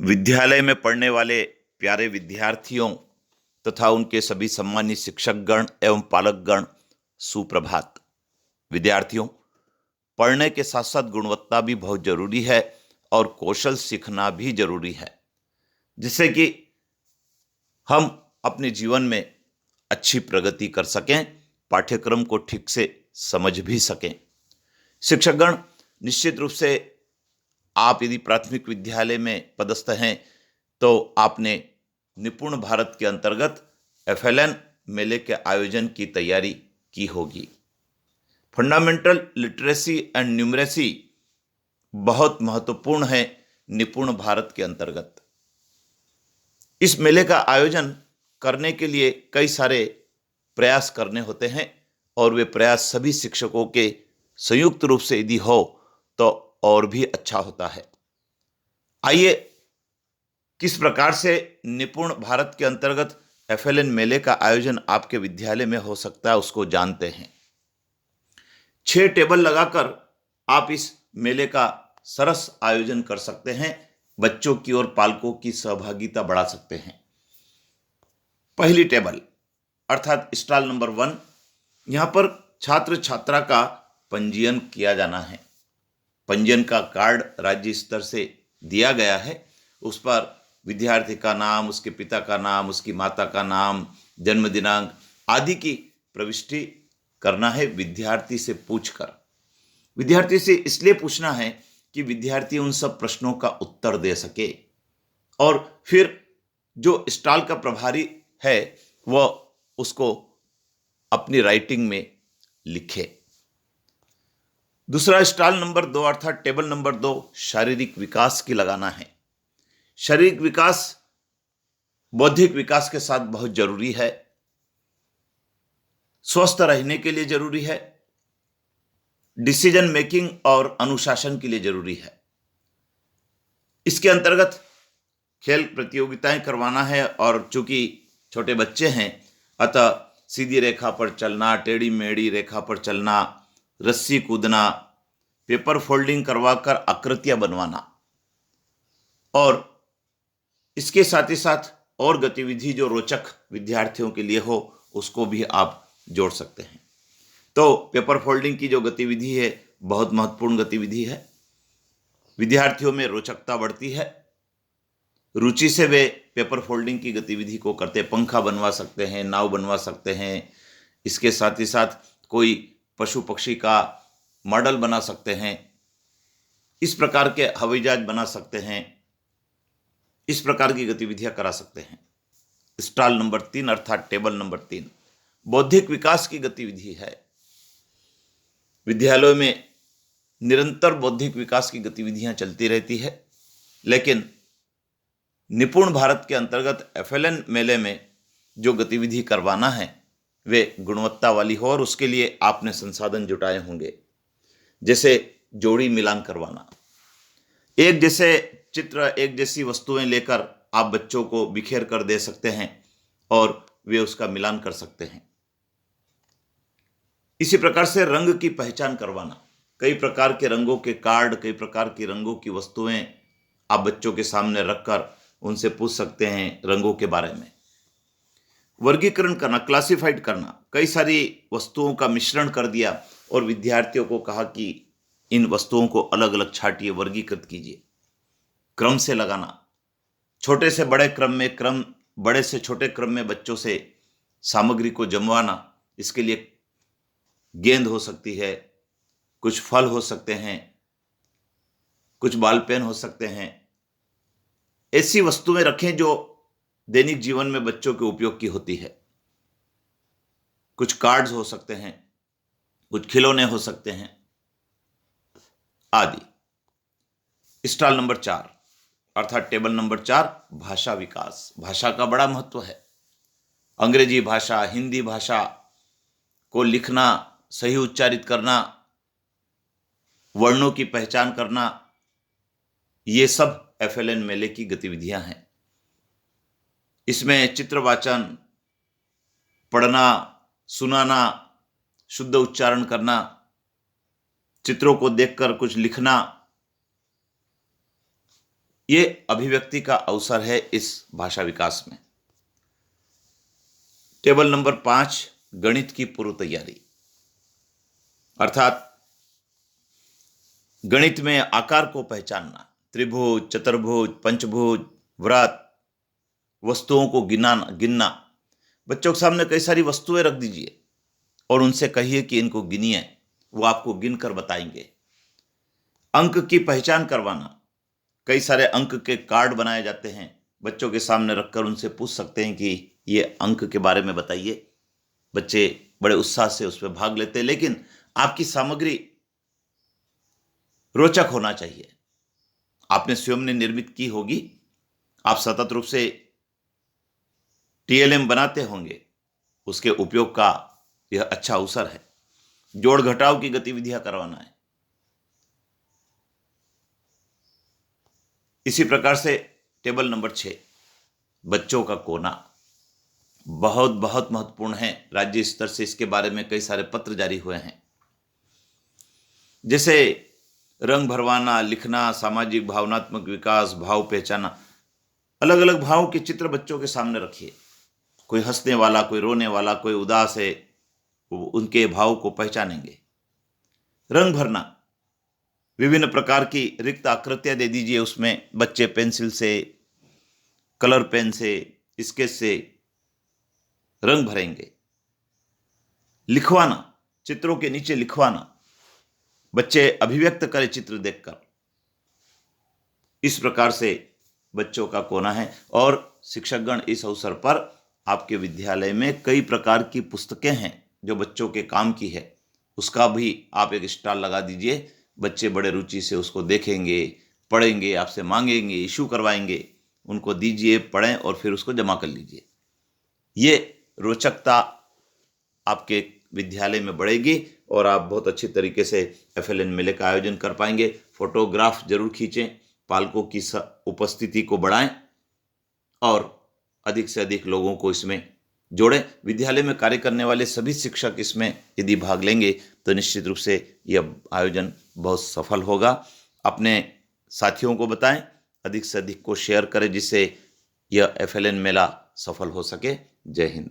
विद्यालय में पढ़ने वाले प्यारे विद्यार्थियों तथा उनके सभी सम्मानित शिक्षकगण एवं पालकगण, सुप्रभात। विद्यार्थियों, पढ़ने के साथ साथ गुणवत्ता भी बहुत जरूरी है और कौशल सीखना भी जरूरी है, जिससे कि हम अपने जीवन में अच्छी प्रगति कर सकें, पाठ्यक्रम को ठीक से समझ भी सकें। शिक्षकगण, निश्चित रूप से आप यदि प्राथमिक विद्यालय में पदस्थ हैं तो आपने निपुण भारत के अंतर्गत एफएलएन मेले के आयोजन की तैयारी की होगी। फंडामेंटल लिटरेसी एंड न्यूमरेसी बहुत महत्वपूर्ण है निपुण भारत के अंतर्गत। इस मेले का आयोजन करने के लिए कई सारे प्रयास करने होते हैं और वे प्रयास सभी शिक्षकों के संयुक्त रूप से यदि हो तो और भी अच्छा होता है। आइए, किस प्रकार से निपुण भारत के अंतर्गत एफएलएन मेले का आयोजन आपके विद्यालय में हो सकता है उसको जानते हैं। 6 टेबल लगाकर आप इस मेले का सरस आयोजन कर सकते हैं, बच्चों की और पालकों की सहभागिता बढ़ा सकते हैं। पहली टेबल अर्थात स्टॉल नंबर 1, यहां पर छात्र छात्रा का पंजीयन किया जाना है। पंजीयन का कार्ड राज्य स्तर से दिया गया है। उस पर विद्यार्थी का नाम, उसके पिता का नाम, उसकी माता का नाम, जन्म दिनांक आदि की प्रविष्टि करना है विद्यार्थी से पूछकर। विद्यार्थी से इसलिए पूछना है कि विद्यार्थी उन सब प्रश्नों का उत्तर दे सके और फिर जो स्टॉल का प्रभारी है वह उसको अपनी राइटिंग में लिखे। दूसरा, स्टॉल नंबर 2 अर्थात टेबल नंबर 2 शारीरिक विकास की लगाना है। शारीरिक विकास बौद्धिक विकास के साथ बहुत जरूरी है, स्वस्थ रहने के लिए जरूरी है, डिसीजन मेकिंग और अनुशासन के लिए जरूरी है। इसके अंतर्गत खेल प्रतियोगिताएं करवाना है और चूंकि छोटे बच्चे हैं अतः सीधी रेखा पर चलना, टेढ़ी मेढ़ी रेखा पर चलना, रस्सी कूदना, पेपर फोल्डिंग करवाकर आकृतियां बनवाना और इसके साथ ही साथ और गतिविधि जो रोचक विद्यार्थियों के लिए हो उसको भी आप जोड़ सकते हैं। तो पेपर फोल्डिंग की जो गतिविधि है बहुत महत्वपूर्ण गतिविधि है। विद्यार्थियों में रोचकता बढ़ती है, रुचि से वे पेपर फोल्डिंग की गतिविधि को करते, पंखा बनवा सकते हैं, नाव बनवा सकते हैं, इसके साथ ही साथ कोई पशु पक्षी का मॉडल बना सकते हैं, इस प्रकार के हवाई जहाज बना सकते हैं, इस प्रकार की गतिविधियां करा सकते हैं। स्टॉल नंबर 3 अर्थात टेबल नंबर 3 बौद्धिक विकास की गतिविधि है। विद्यालयों में निरंतर बौद्धिक विकास की गतिविधियां चलती रहती है, लेकिन निपुण भारत के अंतर्गत एफएलएन मेले में जो गतिविधि करवाना है वे गुणवत्ता वाली हो और उसके लिए आपने संसाधन जुटाए होंगे, जैसे जोड़ी मिलान करवाना, एक जैसे चित्र, एक जैसी वस्तुएं लेकर आप बच्चों को बिखेर कर दे सकते हैं और वे उसका मिलान कर सकते हैं। इसी प्रकार से रंग की पहचान करवाना, कई प्रकार के रंगों के कार्ड, कई प्रकार की रंगों की वस्तुएं आप बच्चों के सामने रखकर उनसे पूछ सकते हैं रंगों के बारे में। वर्गीकरण करना, क्लासिफाइड करना, कई सारी वस्तुओं का मिश्रण कर दिया और विद्यार्थियों को कहा कि इन वस्तुओं को अलग अलग छांटिए, वर्गीकृत कीजिए। क्रम से लगाना, छोटे से बड़े क्रम में, बड़े से छोटे क्रम में बच्चों से सामग्री को जमवाना। इसके लिए गेंद हो सकती है, कुछ फल हो सकते हैं, कुछ बॉल पेन हो सकते हैं। ऐसी वस्तुएं रखें जो दैनिक जीवन में बच्चों के उपयोग की होती है। कुछ कार्ड्स हो सकते हैं, कुछ खिलौने हो सकते हैं आदि। स्टॉल नंबर 4 अर्थात टेबल नंबर 4 भाषा विकास। भाषा का बड़ा महत्व है। अंग्रेजी भाषा, हिंदी भाषा को लिखना, सही उच्चारित करना, वर्णों की पहचान करना, ये सब एफएलएन मेले की गतिविधियां हैं। इसमें चित्र वाचन, पढ़ना, सुनाना, शुद्ध उच्चारण करना, चित्रों को देखकर कुछ लिखना, ये अभिव्यक्ति का अवसर है इस भाषा विकास में। टेबल नंबर 5, गणित की पूर्व तैयारी, अर्थात गणित में आकार को पहचानना, त्रिभुज, चतुर्भुज, पंचभुज, वृत्त, वस्तुओं को गिनना। बच्चों के सामने कई सारी वस्तुएं रख दीजिए और उनसे कहिए कि इनको गिनिए, वो आपको गिनकर बताएंगे। अंक की पहचान करवाना, कई सारे अंक के कार्ड बनाए जाते हैं, बच्चों के सामने रखकर उनसे पूछ सकते हैं कि ये अंक के बारे में बताइए। बच्चे बड़े उत्साह से उसमें भाग लेते हैं, लेकिन आपकी सामग्री रोचक होना चाहिए। आपने स्वयं ने निर्मित की होगी, आप सतत रूप से टीएलएम बनाते होंगे, उसके उपयोग का यह अच्छा अवसर है। जोड़ घटाव की गतिविधियां करवाना है। इसी प्रकार से टेबल नंबर 6, बच्चों का कोना, बहुत बहुत महत्वपूर्ण है। राज्य स्तर से इसके बारे में कई सारे पत्र जारी हुए हैं। जैसे रंग भरवाना, लिखना, सामाजिक भावनात्मक विकास, भाव पहचाना। अलग अलग भावों के चित्र बच्चों के सामने रखिए। कोई हंसने वाला, कोई रोने वाला, कोई उदास है, उनके भाव को पहचानेंगे। रंग भरना, विभिन्न प्रकार की रिक्त आकृतियां दे दीजिए, उसमें बच्चे पेंसिल से, कलर पेन से, स्केच से रंग भरेंगे। लिखवाना, चित्रों के नीचे लिखवाना, बच्चे अभिव्यक्त करें चित्र देखकर। इस प्रकार से बच्चों का कोना है। और शिक्षकगण, इस अवसर पर आपके विद्यालय में कई प्रकार की पुस्तकें हैं जो बच्चों के काम की है, उसका भी आप एक स्टॉल लगा दीजिए। बच्चे बड़े रुचि से उसको देखेंगे, पढ़ेंगे, आपसे मांगेंगे, इशू करवाएंगे, उनको दीजिए, पढ़ें और फिर उसको जमा कर लीजिए। ये रोचकता आपके विद्यालय में बढ़ेगी और आप बहुत अच्छी तरीके से एफएलएन मेले का आयोजन कर पाएंगे। फोटोग्राफ जरूर खींचें, पालकों की उपस्थिति को बढ़ाएं और अधिक से अधिक लोगों को इसमें जोड़ें। विद्यालय में कार्य करने वाले सभी शिक्षक इसमें यदि भाग लेंगे तो निश्चित रूप से यह आयोजन बहुत सफल होगा। अपने साथियों को बताएं, अधिक से अधिक को शेयर करें, जिससे यह एफएलएन मेला सफल हो सके। जय हिंद।